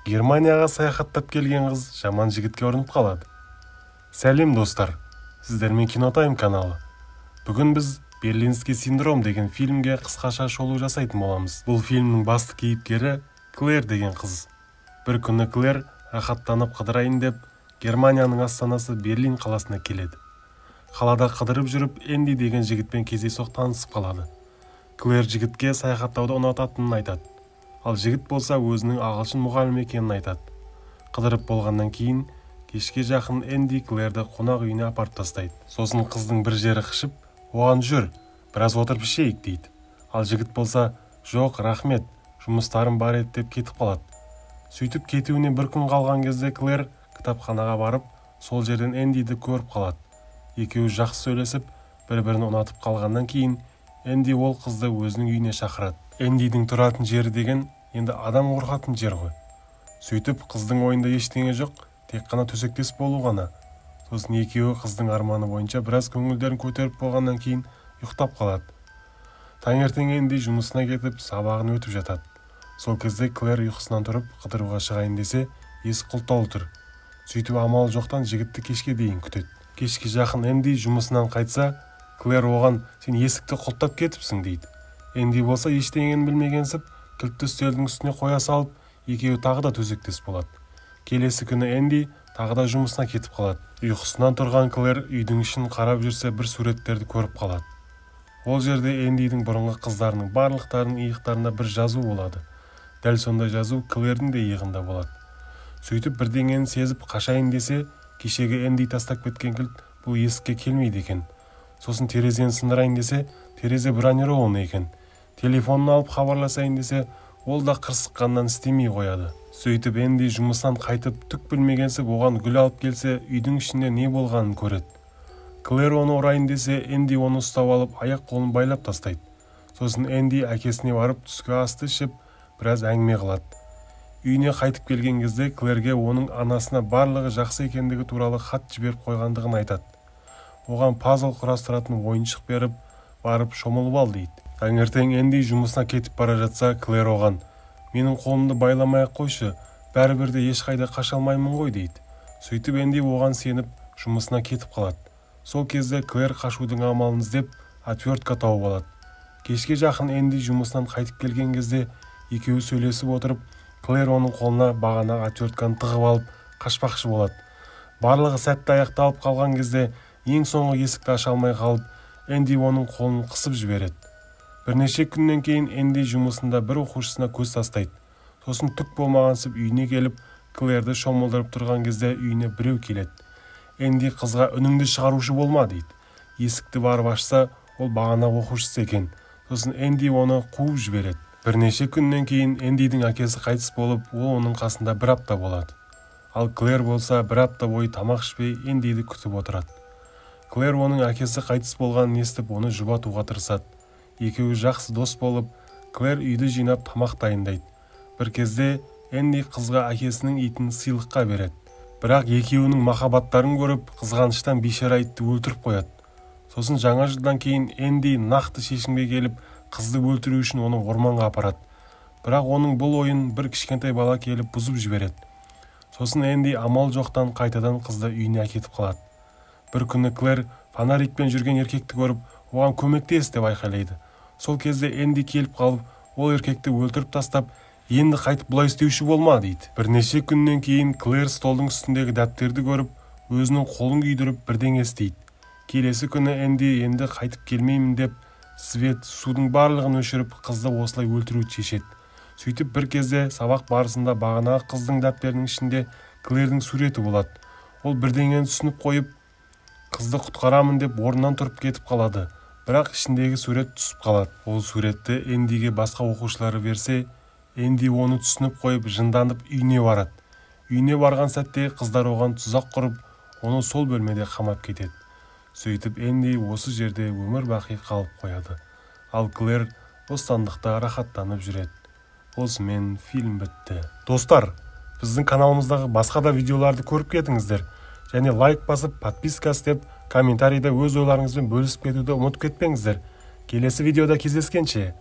Германияға саяхаттап келген қыз жаман жігітке ұрынып қалады. Сәлем достар, сіздермен Кинотайм каналы. Бүгін біз Берлинский синдром деген фильмге қысқаша шолу жасайтын боламыз. Бұл фильмнің басты кейіпкері Клэр деген қыз. Бір күні Клэр рахаттанып қыдырайын деп Германияның астанасы Берлин қаласына келеді. Қалада қыдырып жүріп Энди деген жігітпен кездейсоқ танысып қалады. Клэр жігітке саяхаттауды ұнататынын айтады. Ал жігіт болса өзінің ағылшын мұғалімі екенін айтады. Қыдырып болғаннан кейін кешке жақын Энди Клэрді қонақ үйіне апарып тастайды. Сосын қыздың бір жері қышып, оған жүр, біраз отырып ішейік дейді. Ал жігіт болса, жоқ, рахмет, жұмыстарым бар еді деп кетіп қалады. Сөйтіп кетуіне бір күн қалған кезде Клэр кітапханаға барып, сол жерден Эндиді көріп қалады. Екеуі жақсы сөйлесіп, бір-бірін ұнатып қалғаннан кейін Энди ол қызды өзінің үйіне шақырады. Эндидің тұратын жері деген енді адам қорқатын жер ғой. Сөйтіп қыздың ойында ештеңе жоқ, тек қана төсектес болу ғана. Сосын екеуі қыздың арманы бойынша біраз көңілдерін көтеріп болғаннан кейін ұйықтап қалады. Таңертең Энди жұмысына кетіп, сабағын өтіп жатады. Сол кезде Клэр ұйқысынан тұрып, қыдыруға шығайын десе, есік құлтаулы тұр. Сөйтіп амал жоқтан жігітті кешке дейін күтеді. Кешке жақын Энди жұмысынан қайтса, Клэр оған сен есікті құлттап кетіпсің дейді. Энди болса ештеңені білмегенсіп, кілтті үстелдің үстіне қоя салып, екеуі тағы да төсектес болады. Келесі күні Энди тағы да жұмысына кетіп қалады. Ұйқысынан тұрған Клэр үйдің ішін қарап жүрсе бір суреттерді көріп қалады. Ол жерде Эндидің бұрынғы қыздарының барлықтарының иықтарында бір жазу болады. Дәл сондай жазу Клэрдің де иығында болады. Сөйтіп бірдеңені сезіп қашайын десе, кешегі Энди тастап кеткен кілт бұл есікке келмейді екен. Сосын терезені сындырайын десе, терезе бронирован екен. Телефонын алып хабарласайын десе, ол да қырсыққаннан істемей қояды. Сөйтіп Энди жұмыстан қайтып түк білмегенсіп оған гүл алып келсе, үйдің ішінде не болғанын көреді. Клэр оны ұрайын десе, Энди оны ұстап алып, аяқ-қолын байлап тастайды. Сосын Энди әкесіне барып түскі асты ішіп, біраз әңгіме қылады. Үйіне қайтып келген кезде Клэрге оның анасына барлығы жақсы екендігі туралы хат жіберіп қойғандығын айтады. Оған пазл құрастыратын ойыншық беріп, барып шомылып ал дейді. Таңертең Энди жұмысына кетіп бара жатса, Клэр оған: менің қолымды байламай-ақ қойшы, бәрібір де ешқайда қаша алмаймын ғой дейді. Сөйтіп Энди оған сеніп жұмысына кетіп қалады. Сол кезде Клэр қашудың амалын іздеп отвертка тауып алады. Кешке жақын Энди жұмысынан қайтып келген кезде екеуі сөйлесіп отырып, Клэр оның қолына бағанағы отвертканы тығып алып қашпақшы болады. Барлығы сәтті аяқталып қалған кезде ең соңғы есікті аша алмай қалып, Энди оның қолын қысып жібереді. Бірнеше күннен кейін Энди жұмысында бір оқушысына көз тастайды. Сосын түк болмағансып үйіне келіп, Клэрді шомылдырып тұрған кезде үйіне біреу келеді. Энди қызға үніңді шығарушы болма дейді. Есікті барып ашса, ол бағанағы оқушысы екен. Сосын Энди оны қуып жібереді. Бірнеше күннен кейін Эндидің әкесі қайтыс болып, ол оның қасында бір апта болады. Ал Клэр болса бір апта бойы тамақ ішпей Эндиді күтіп отырады. Клэр оның әкесі қайтыс болғанын естіп, оны жұбатуға тырысады. Екеуі жақсы дос болып, Клэр үйді жинап тамақ дайындайды. Бір кезде Энди қызға әкесінің итін сыйлыққа береді. Бірақ екеуінің махаббаттарын көріп, қызғаныштан бейшара итті өлтіріп қояды. Сосын жаңа жылдан кейін Энди нақты шешімге келіп, қызды өлтіру үшін оны орманға апарады. Бірақ оның бұл ойын бір кішкентай бала келіп бұзып жібереді. Сосын Энди амал жоқтан қайтадан қызды үйіне әкетіп қалады. Бір күні Клэр фонарикпен жүрген еркекті көріп, оған көмектес деп айқайлайды. Сол кезде Энди келіп қалып, ол еркекті өлтіріп тастап, енді қайтып бұлай істеуші болма дейді. Бірнеше күннен кейін Клэр столдың үстіндегі дәптерді көріп, өзінің қолын күйдіріп бірдеңе істейді. Келесі күні Энди енді қайтып келмеймін деп, свет, судың барлығын өшіріп, қызды осылай өлтіруді шешеді. Сөйтіп бір кезде сабақ барысында бағанағы қыздың дәптерінің ішінде Клэрдің суреті болады. Ол бірдеңені түсініп қойып, қызды құтқарамын деп орнынан тұрып кетіп қалады. Бірақ ішіндегі сурет түсіп қалады. Ол суретті Эндиге басқа оқушылары берсе, Энди оны түсініп қойып, жынданып үйіне барады. Үйіне барған сәтте қыздар оған тұзақ құрып, оны сол бөлмеде қамап кетеді. Сөйтіп Энди осы жерде өмір бақи қалып қояды. Ал Клэр бостандықта рахаттанып жүреді. Осымен фильм бітті. Достар, біздің каналымыздағы басқа да видеоларды көріп кетіңіздер. Және лайк басып, подписка істеп, комментарийда өз ойларыңызбен бөлісіп кетуді ұмытып кетпеңіздер. Келесі видеода кездескенше.